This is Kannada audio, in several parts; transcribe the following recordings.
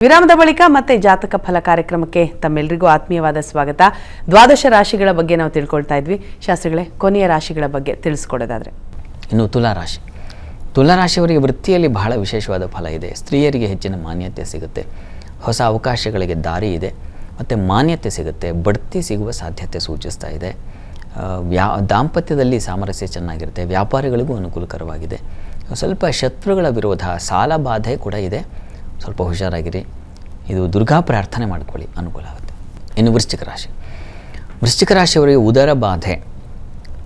ವಿರಾಮದ ಬಳಿಕ ಮತ್ತೆ ಜಾತಕ ಫಲ ಕಾರ್ಯಕ್ರಮಕ್ಕೆ ತಮ್ಮೆಲ್ಲರಿಗೂ ಆತ್ಮೀಯವಾದ ಸ್ವಾಗತ. ದ್ವಾದಶ ರಾಶಿಗಳ ಬಗ್ಗೆ ನಾವು ತಿಳ್ಕೊಳ್ತಾ ಇದ್ವಿ. ಶಾಸ್ತ್ರಿಗಳೇ, ಕೊನೆಯ ರಾಶಿಗಳ ಬಗ್ಗೆ ತಿಳಿಸ್ಕೊಡೋದಾದ್ರೆ ಇನ್ನು ತುಲಾರಾಶಿಯವರಿಗೆ ವೃತ್ತಿಯಲ್ಲಿ ಬಹಳ ವಿಶೇಷವಾದ ಫಲ ಇದೆ. ಸ್ತ್ರೀಯರಿಗೆ ಹೆಚ್ಚಿನ ಮಾನ್ಯತೆ ಸಿಗುತ್ತೆ, ಹೊಸ ಅವಕಾಶಗಳಿಗೆ ದಾರಿ ಇದೆ, ಮತ್ತು ಮಾನ್ಯತೆ ಸಿಗುತ್ತೆ, ಬಡ್ತಿ ಸಿಗುವ ಸಾಧ್ಯತೆ ಸೂಚಿಸ್ತಾ ಇದೆ. ದಾಂಪತ್ಯದಲ್ಲಿ ಸಾಮರಸ್ಯ ಚೆನ್ನಾಗಿರುತ್ತೆ, ವ್ಯಾಪಾರಿಗಳಿಗೂ ಅನುಕೂಲಕರವಾಗಿದೆ. ಸ್ವಲ್ಪ ಶತ್ರುಗಳ ವಿರೋಧ, ಸಾಲ ಬಾಧೆ ಕೂಡ ಇದೆ, ಸ್ವಲ್ಪ ಹುಷಾರಾಗಿರಿ. ಇದು ದುರ್ಗಾ ಪ್ರಾರ್ಥನೆ ಮಾಡ್ಕೊಳ್ಳಿ, ಅನುಕೂಲ ಆಗುತ್ತೆ. ಇನ್ನು ವೃಶ್ಚಿಕ ರಾಶಿಯವರಿಗೆ ಉದರ ಬಾಧೆ,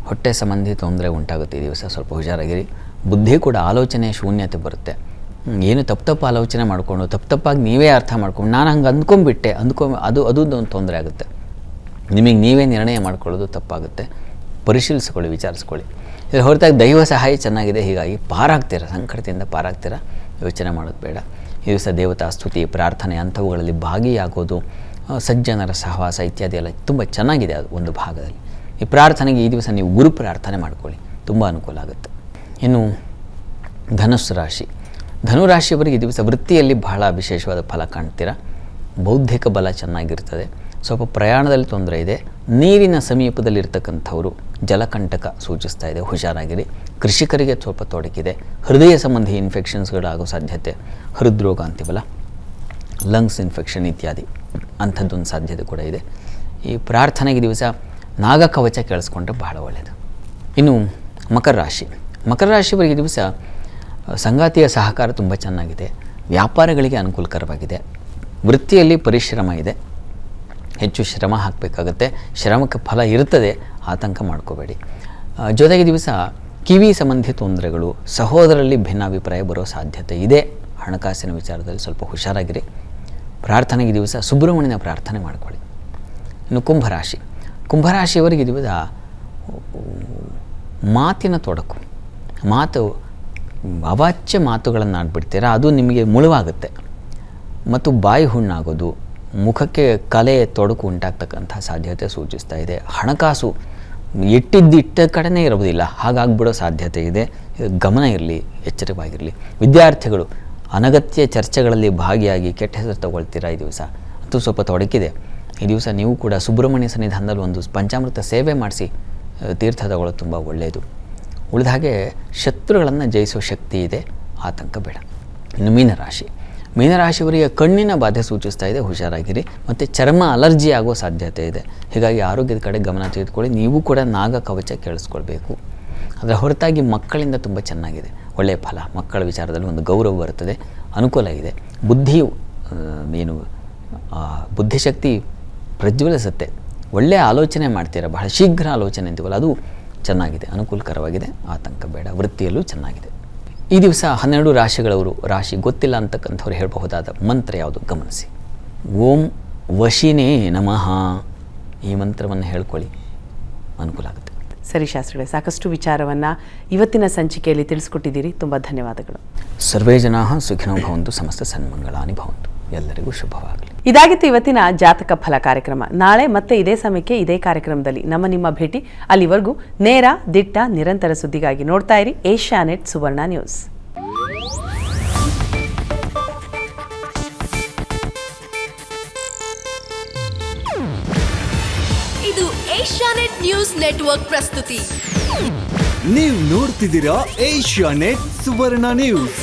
ಹೊಟ್ಟೆ ಸಂಬಂಧಿ ತೊಂದರೆ ಉಂಟಾಗುತ್ತೆ ಈ ದಿವಸ, ಸ್ವಲ್ಪ ಹುಷಾರಾಗಿರಿ. ಬುದ್ಧಿ ಕೂಡ ಆಲೋಚನೆ ಶೂನ್ಯತೆ ಬರುತ್ತೆ. ಏನು ತಪ್ಪು ಆಲೋಚನೆ ಮಾಡಿಕೊಂಡು ತಪ್ಪಾಗಿ ನೀವೇ ಅರ್ಥ ಮಾಡ್ಕೊಂಡು ನಾನು ಹಂಗೆ ಅಂದ್ಕೊಂಡ್ಬಿಟ್ಟೆ ಅದು ಒಂದು ತೊಂದರೆ ಆಗುತ್ತೆ. ನಿಮಗೆ ನೀವೇ ನಿರ್ಣಯ ಮಾಡ್ಕೊಳ್ಳೋದು ತಪ್ಪಾಗುತ್ತೆ. ಪರಿಶೀಲಿಸ್ಕೊಳ್ಳಿ, ವಿಚಾರಿಸ್ಕೊಳ್ಳಿ. ಇದರ ಹೊರತಾಗಿ ದೈವ ಸಹಾಯ ಚೆನ್ನಾಗಿದೆ, ಹೀಗಾಗಿ ಸಂಕಟದಿಂದ ಪಾರಾಗ್ತೀರ. ಯೋಚನೆ ಮಾಡೋದು ಬೇಡ. ಈ ದಿವಸ ದೇವತಾ ಸ್ತುತಿ, ಪ್ರಾರ್ಥನೆ ಅಂಥವುಗಳಲ್ಲಿ ಭಾಗಿಯಾಗೋದು, ಸಜ್ಜನರ ಸಹವಾಸ ಇತ್ಯಾದಿ ಎಲ್ಲ ತುಂಬ ಚೆನ್ನಾಗಿದೆ. ಅದು ಒಂದು ಭಾಗದಲ್ಲಿ ಈ ಪ್ರಾರ್ಥನೆಗೆ ಈ ದಿವಸ ನೀವು ಗುರು ಪ್ರಾರ್ಥನೆ ಮಾಡ್ಕೊಳ್ಳಿ, ತುಂಬ ಅನುಕೂಲ ಆಗುತ್ತೆ. ಇನ್ನು ಧನುರಾಶಿಯವರಿಗೆ ಈ ದಿವಸ ವೃತ್ತಿಯಲ್ಲಿ ಬಹಳ ವಿಶೇಷವಾದ ಫಲ ಕಾಣ್ತೀರ. ಬೌದ್ಧಿಕ ಬಲ ಚೆನ್ನಾಗಿರ್ತದೆ. ಸ್ವಲ್ಪ ಪ್ರಯಾಣದಲ್ಲಿ ತೊಂದರೆ ಇದೆ. ನೀರಿನ ಸಮೀಪದಲ್ಲಿರ್ತಕ್ಕಂಥವರು ಜಲಕಂಟಕ ಸೂಚಿಸ್ತಾ ಇದೆ, ಹುಷಾರಾಗಿರಿ. ಕೃಷಿಕರಿಗೆ ಸ್ವಲ್ಪ ತೊಡಕಿದೆ. ಹೃದಯ ಸಂಬಂಧಿ ಇನ್ಫೆಕ್ಷನ್ಸ್ಗಳಾಗೋ ಸಾಧ್ಯತೆ, ಹೃದ್ರೋಗ ಅಂತೀವಲ್ಲ, ಲಂಗ್ಸ್ ಇನ್ಫೆಕ್ಷನ್ ಇತ್ಯಾದಿ ಅಂಥದ್ದೊಂದು ಸಾಧ್ಯತೆ ಕೂಡ ಇದೆ. ಈ ಪ್ರಾರ್ಥನೆಗೆ ದಿವಸ ನಾಗಕವಚ ಕೇಳಿಸ್ಕೊಂಡ್ರೆ ಬಹಳ ಒಳ್ಳೆಯದು. ಇನ್ನು ಮಕರ ರಾಶಿಯವರಿಗೆ ದಿವಸ ಸಂಗಾತಿಯ ಸಹಕಾರ ತುಂಬ ಚೆನ್ನಾಗಿದೆ. ವ್ಯಾಪಾರಗಳಿಗೆ ಅನುಕೂಲಕರವಾಗಿದೆ. ವೃತ್ತಿಯಲ್ಲಿ ಪರಿಶ್ರಮ ಇದೆ, ಹೆಚ್ಚು ಶ್ರಮ ಹಾಕಬೇಕಾಗತ್ತೆ. ಶ್ರಮಕ್ಕೆ ಫಲ ಇರ್ತದೆ, ಆತಂಕ ಮಾಡ್ಕೋಬೇಡಿ. ಜೊತೆಗೆ ದಿವಸ ಕಿವಿ ಸಂಬಂಧಿ ತೊಂದರೆಗಳು, ಸಹೋದರಲ್ಲಿ ಭಿನ್ನಾಭಿಪ್ರಾಯ ಬರೋ ಸಾಧ್ಯತೆ ಇದೆ. ಹಣಕಾಸಿನ ವಿಚಾರದಲ್ಲಿ ಸ್ವಲ್ಪ ಹುಷಾರಾಗಿರಿ. ಪ್ರಾರ್ಥನೆಗೆ ದಿವಸ ಸುಬ್ರಹ್ಮಣ್ಯನ ಪ್ರಾರ್ಥನೆ ಮಾಡ್ಕೊಳ್ಳಿ. ಇನ್ನು ಕುಂಭರಾಶಿಯವರಿಗೆ ದಿವಸ ಮಾತಿನ ತೊಡಕು, ಅವಾಚ್ಯ ಮಾತುಗಳನ್ನು ಆಡ್ಬಿಡ್ತೀರಾ, ಅದು ನಿಮಗೆ ಮುಳುವಾಗುತ್ತೆ. ಮತ್ತು ಬಾಯಿ ಹುಣ್ಣಾಗೋದು, ಮುಖಕ್ಕೆ ಕಲೆ ತೊಡಕು ಉಂಟಾಗ್ತಕ್ಕಂಥ ಸಾಧ್ಯತೆ ಸೂಚಿಸ್ತಾ ಇದೆ. ಹಣಕಾಸು ಇಟ್ಟ ಕಡೆನೇ ಇರೋದಿಲ್ಲ, ಹಾಗಾಗ್ಬಿಡೋ ಸಾಧ್ಯತೆ ಇದೆ. ಗಮನ ಇರಲಿ, ಎಚ್ಚರವಾಗಿರಲಿ. ವಿದ್ಯಾರ್ಥಿಗಳು ಅನಗತ್ಯ ಚರ್ಚೆಗಳಲ್ಲಿ ಭಾಗಿಯಾಗಿ ಕೆಟ್ಟ ಹೆಸರು ತಗೊಳ್ತೀರಾ ಈ ದಿವಸ, ಅಂತೂ ಸ್ವಲ್ಪ ತೊಡಕಿದೆ. ಈ ದಿವಸ ನೀವು ಕೂಡ ಸುಬ್ರಹ್ಮಣ್ಯ ಸನ್ನಿಧಾನದಲ್ಲಿ ಒಂದು ಪಂಚಾಮೃತ ಸೇವೆ ಮಾಡಿಸಿ ತೀರ್ಥ ತಗೊಳ್ಳೋದು ತುಂಬ ಒಳ್ಳೆಯದು. ಉಳಿದ ಹಾಗೆ ಶತ್ರುಗಳನ್ನು ಜಯಿಸುವ ಶಕ್ತಿ ಇದೆ, ಆತಂಕ ಬೇಡ. ಇನ್ನು ಮೀನರಾಶಿಯವರಿಗೆ ಕಣ್ಣಿನ ಬಾಧೆ ಸೂಚಿಸ್ತಾ ಇದೆ, ಹುಷಾರಾಗಿರಿ. ಮತ್ತು ಚರ್ಮ ಅಲರ್ಜಿ ಆಗೋ ಸಾಧ್ಯತೆ ಇದೆ, ಹೀಗಾಗಿ ಆರೋಗ್ಯದ ಕಡೆ ಗಮನ ತೆಗೆದುಕೊಳ್ಳಿ. ನೀವು ಕೂಡ ನಾಗ ಕವಚ ಕೇಳಿಸ್ಕೊಳ್ಬೇಕು. ಅದರ ಹೊರತಾಗಿ ಮಕ್ಕಳಿಂದ ತುಂಬ ಚೆನ್ನಾಗಿದೆ, ಒಳ್ಳೆಯ ಫಲ. ಮಕ್ಕಳ ವಿಚಾರದಲ್ಲಿ ಒಂದು ಗೌರವ ಬರ್ತದೆ, ಅನುಕೂಲ ಇದೆ. ಬುದ್ಧಿಶಕ್ತಿ ಪ್ರಜ್ವಲಿಸುತ್ತೆ. ಒಳ್ಳೆಯ ಆಲೋಚನೆ ಮಾಡ್ತೀರಾ, ಬಹಳ ಶೀಘ್ರ ಆಲೋಚನೆ ಅಂತೀವಲ್ಲ, ಅದು ಚೆನ್ನಾಗಿದೆ, ಅನುಕೂಲಕರವಾಗಿದೆ, ಆತಂಕ ಬೇಡ. ವೃತ್ತಿಯಲ್ಲೂ ಚೆನ್ನಾಗಿದೆ. ಈ ದಿವಸ 12 ರಾಶಿಗಳವರು ರಾಶಿ ಗೊತ್ತಿಲ್ಲ ಅಂತಕ್ಕಂಥವ್ರು ಹೇಳಬಹುದಾದ ಮಂತ್ರ ಯಾವುದು ಗಮನಿಸಿ. ಓಂ ವಶಿನೇ ನಮಃ, ಈ ಮಂತ್ರವನ್ನು ಹೇಳ್ಕೊಳ್ಳಿ, ಅನುಕೂಲ ಆಗುತ್ತೆ. ಸರಿ ಶಾಸ್ತ್ರಿಗಳೇ, ಸಾಕಷ್ಟು ವಿಚಾರವನ್ನು ಇವತ್ತಿನ ಸಂಚಿಕೆಯಲ್ಲಿ ತಿಳಿಸ್ಕೊಟ್ಟಿದ್ದೀರಿ, ತುಂಬ ಧನ್ಯವಾದಗಳು. ಸರ್ವೇ ಜನಾಃ ಸುಖಿನೋ ಭವಂತು, ಸಮಸ್ತ ಸನ್ಮಂಗಳಾನಿ ಭವಂತು. ಎಲ್ಲರಿಗೂ ಶುಭವಾಗಲಿ. ಇದಾಗಿತ್ತು ಇವತ್ತಿನ ಜಾತಕ ಫಲ ಕಾರ್ಯಕ್ರಮ. ನಾಳೆ ಮತ್ತೆ ಇದೇ ಸಮಯಕ್ಕೆ ಇದೇ ಕಾರ್ಯಕ್ರಮದಲ್ಲಿ ನಿಮ್ಮ ಭೇಟಿ. ಅಲ್ಲಿವರೆಗೂ ನೇರ, ದಿಟ್ಟ, ನಿರಂತರ ಸುದ್ದಿಗಾಗಿ ನೋಡ್ತಾ ಇರಿ ಏಷ್ಯಾನೆಟ್ ಸುವರ್ಣ ನ್ಯೂಸ್. ಇದು ಏಷ್ಯಾನೆಟ್ ನ್ಯೂಸ್ ನೆಟ್ವರ್ಕ್ ಪ್ರಸ್ತುತಿ. ನೀವು ನೋಡ್ತಿದ್ದೀರಾ ಏಷ್ಯಾನೆಟ್ ಸುವರ್ಣ ನ್ಯೂಸ್.